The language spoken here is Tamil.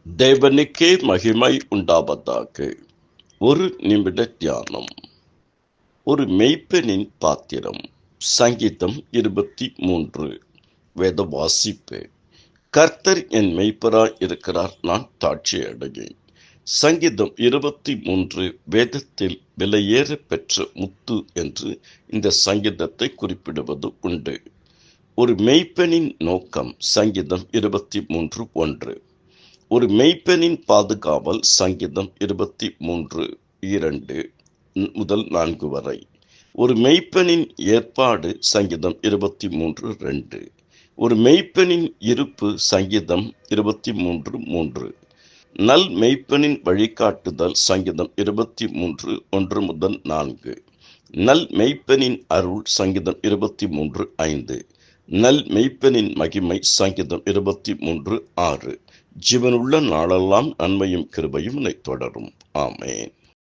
தேவனுக்கே மகிமை உண்டாவதாக. ஒரு நிமிட தியானம். ஒரு மெய்ப்பெண்ணின் பாத்திரம். சங்கீதம் 23. வேத வாசிப்பு. கர்த்தர் என் மெய்ப்பராய் இருக்கிறார், நான் தாட்சி அடையேன். சங்கீதம் 23 வேதத்தில் விலையேற பெற்ற முத்து என்று இந்த சங்கீதத்தை குறிப்பிடுவது உண்டு. ஒரு மெய்ப்பெண்ணின் நோக்கம். சங்கீதம் 23:1. ஒரு மெய்ப்பெண்ணின் பாதுகாவல். சங்கீதம் 23:2 முதல் 4 வரை. ஒரு மெய்ப்பெண்ணின் ஏற்பாடு. சங்கீதம் 23:2. ஒரு மெய்ப்பெண்ணின் இருப்பு. சங்கீதம் 23:3. நல் மெய்ப்பெண்ணின் வழிகாட்டுதல். சங்கீதம் 23:1 முதல் 4. நல் மெய்ப்பெண்ணின் அருள். சங்கீதம் 23:5. நல் மெய்ப்பெண்ணின் மகிமை. சங்கீதம் 23:6. ஜீவனுள்ள நாளெல்லாம் நன்மையும் கிருபையும் என்னை தொடரும். ஆமென்.